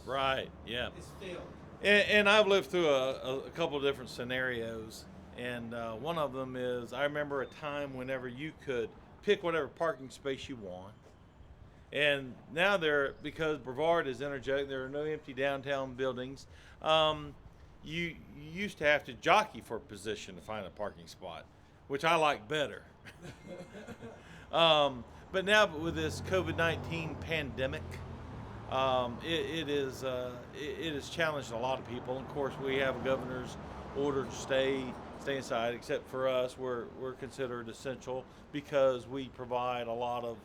Right. Yeah. is filled. And I've lived through a couple of different scenarios, and one of them is I remember a time whenever you could pick whatever parking space you want, and now because Brevard is energetic, there are no empty downtown buildings. Um, you used to have to jockey for a position to find a parking spot, which I like better. But now with this COVID-19 pandemic, it has challenged a lot of people. Of course, we have a governor's order to stay inside. Except for us, we're considered essential because we provide a lot of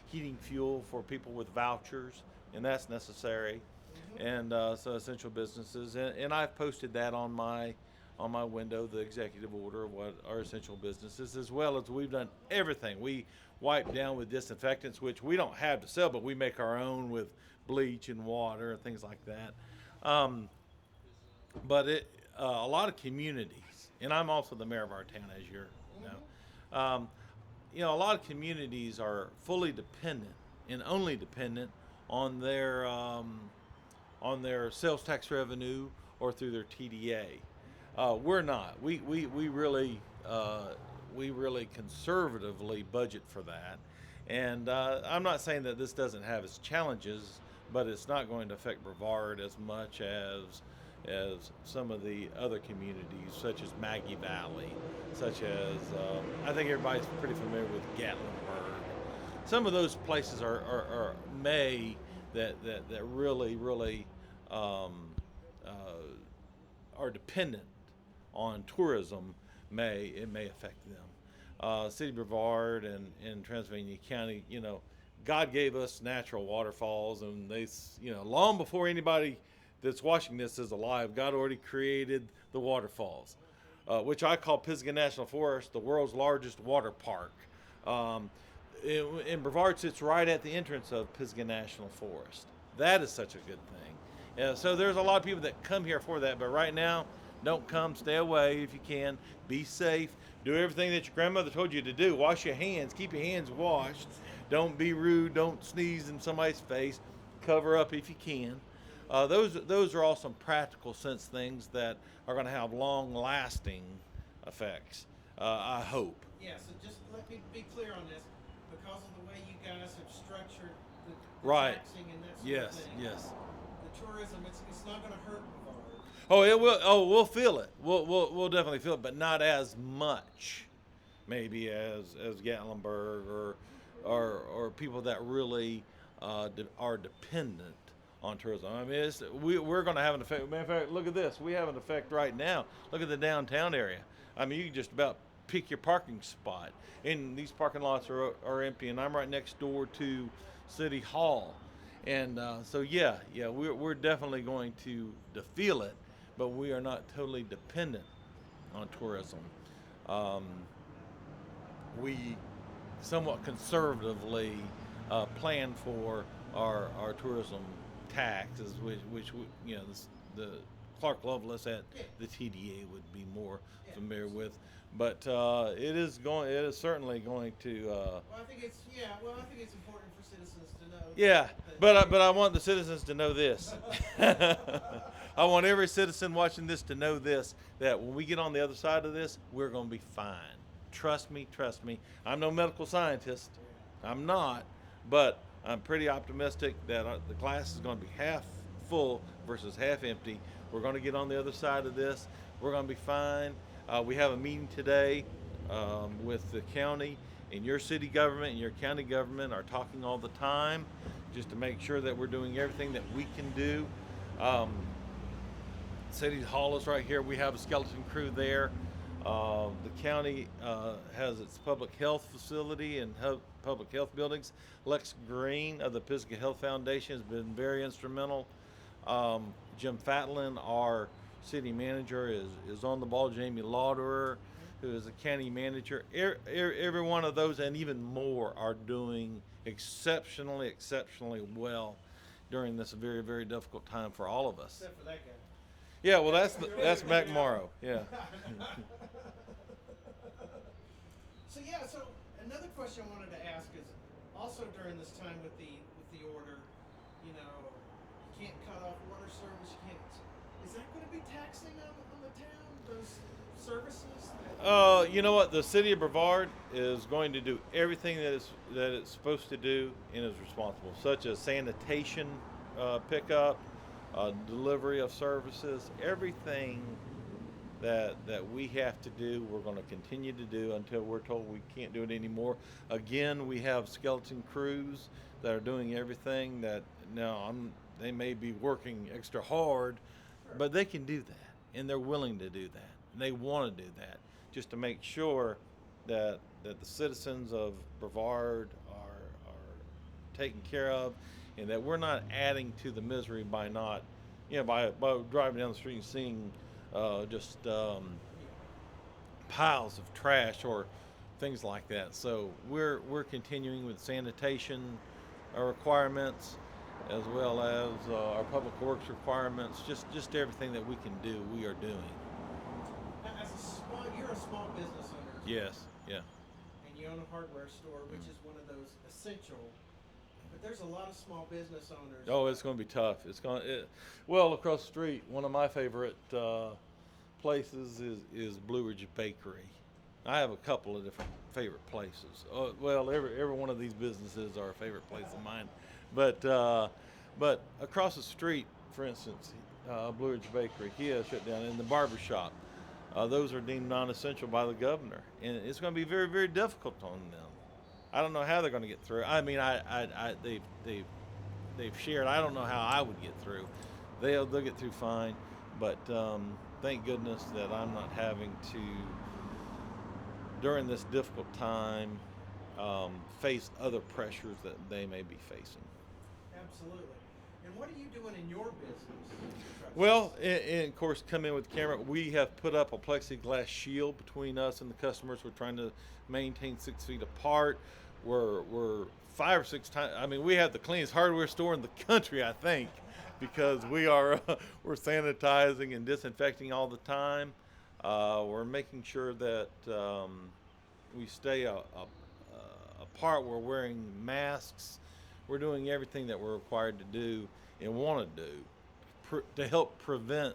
heating fuel for people with vouchers, and that's necessary. And so essential businesses, and I've posted that on my window, the executive order of what are essential businesses, as well as we've done everything. We wipe down with disinfectants, which we don't have to sell, but we make our own with bleach and water and things like that. But a lot of communities, and I'm also the mayor of our town, as you know. A lot of communities are fully dependent and only dependent on their sales tax revenue or through their TDA. We're not. We really conservatively budget for that, and I'm not saying that this doesn't have its challenges, but it's not going to affect Brevard as much as some of the other communities, such as Maggie Valley, such as I think everybody's pretty familiar with Gatlinburg. Some of those places are may that really um, uh, are dependent on tourism. May affect them. City of Brevard and Transylvania County, God gave us natural waterfalls, and long before anybody that's watching this is alive, God already created the waterfalls, which I call Pisgah National Forest, the world's largest water park. Um, and Brevard sits right at the entrance of Pisgah National Forest. That is such a good thing. So there's a lot of people that come here for that, but right now, don't come. Stay away if you can. Be safe. Do everything that your grandmother told you to do. Wash your hands. Keep your hands washed. Don't be rude. Don't sneeze in somebody's face. Cover up if you can. Those are all some practical sense things that are going to have long-lasting effects. I hope. Yeah, so just let me be clear on this. Because of the way you guys have structured the Right. taxing and that sort Yes. of thing, Yes. the tourism, it's not going to hurt Brevard. Oh, it will. Oh, we'll feel it. We'll definitely feel it, but not as much, maybe as Gatlinburg or people that really are dependent on tourism. I mean, we're going to have an effect. Matter of fact, look at this. We have an effect right now. Look at the downtown area. I mean, you can just about pick your parking spot, and these parking lots are empty. And I'm right next door to City Hall, and so we're definitely going to feel it, but we are not totally dependent on tourism. Um, we somewhat conservatively plan for our tourism taxes, which the Clark Lovelace at the TDA would be more familiar with. But it is certainly going to. Well, I think it's important for citizens to know. Yeah, but I want the citizens to know this. I want every citizen watching this to know this, that when we get on the other side of this, we're going to be fine. Trust me. I'm no medical scientist. I'm not, but I'm pretty optimistic that the glass is going to be half full versus half empty. We're going to get on the other side of this. We're going to be fine. We have a meeting today with the county, and your city government and your county government are talking all the time just to make sure that we're doing everything that we can do. City Hall is right here. We have a skeleton crew there. The county has its public health facility and public health buildings. Lex Green of the Pisgah Health Foundation has been very instrumental. Jim Fatlin, our city manager, is on the ball. Jamie Lauderer, who is the county manager. Every one of those and even more are doing exceptionally well during this very, very difficult time for all of us. Except for that guy. Yeah, well, that's Mac Morrow. Yeah. So another question I wanted to ask is also during this time with the order, you can't cut off water water service you can't. Is that going to be taxing on the town? Those services? You know what? The city of Brevard is going to do everything that it's supposed to do and is responsible, such as sanitation pickup, delivery of services, everything that we have to do, we're going to continue to do until we're told we can't do it anymore. Again, we have skeleton crews that are doing everything that now they may be working extra hard, Sure. but they can do that, and they're willing to do that, and they want to do that, just to make sure that the citizens of Brevard are taken care of, and that we're not adding to the misery by not, by driving down the street and seeing just piles of trash or things like that. So we're continuing with sanitation requirements, as well as our public works requirements. Just everything that we can do, we are doing. Now, you're a small business owner. Yes, yeah. And you own a hardware store, which is one of those essential. But there's a lot of small business owners. Oh, it's going to be tough. Well, across the street, one of my favorite places is Blue Ridge Bakery. I have a couple of different favorite places. Well, every one of these businesses are a favorite place of mine. But across the street, for instance, Blue Ridge Bakery, he has shut down. In the barber shop, those are deemed non-essential by the governor, and it's going to be very, very difficult on them. I don't know how they're going to get through. I mean, they've shared. I don't know how I would get through. They'll get through fine, but thank goodness that I'm not having to, during this difficult time, face other pressures that they may be facing. Absolutely. And what are you doing in your business? Well, and of course, come in with the camera. We have put up a plexiglass shield between us and the customers. We're trying to maintain 6 feet apart. We're 5 or 6 times. I mean, we have the cleanest hardware store in the country, I think, because we're sanitizing and disinfecting all the time. We're making sure that we stay apart. We're wearing masks. We're doing everything that we're required to do and want to do to help prevent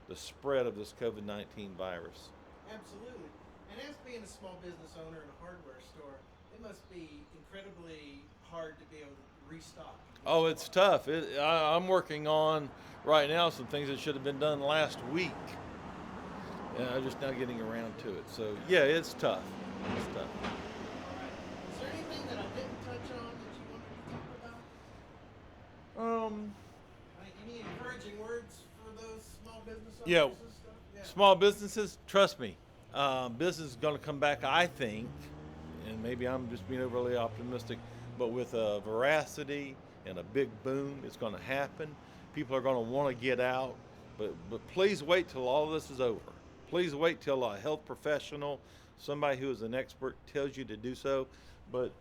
the spread of this COVID-19 virus. Absolutely. And as being a small business owner in a hardware store, it must be incredibly hard to be able to restock. Oh, it's tough. I'm working on right now some things that should have been done last week, and I'm just now getting around to it. So yeah, it's tough. It's tough. All right. Is there anything that I didn't touch on that you wanted to talk about? Any encouraging words for those small business owners Yeah. and stuff? Yeah. Small businesses, trust me, business is going to come back, I think, and maybe I'm just being overly optimistic, but with a veracity and a big boom, it's going to happen. People are going to want to get out, but please wait till all of this is over. Please wait till a health professional, somebody who is an expert, tells you to do so. But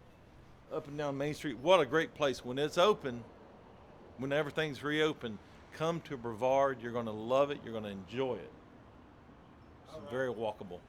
up and down Main Street, what a great place. When it's open, when everything's reopened, come to Brevard. You're going to love it. You're going to enjoy it. It's All right. very walkable.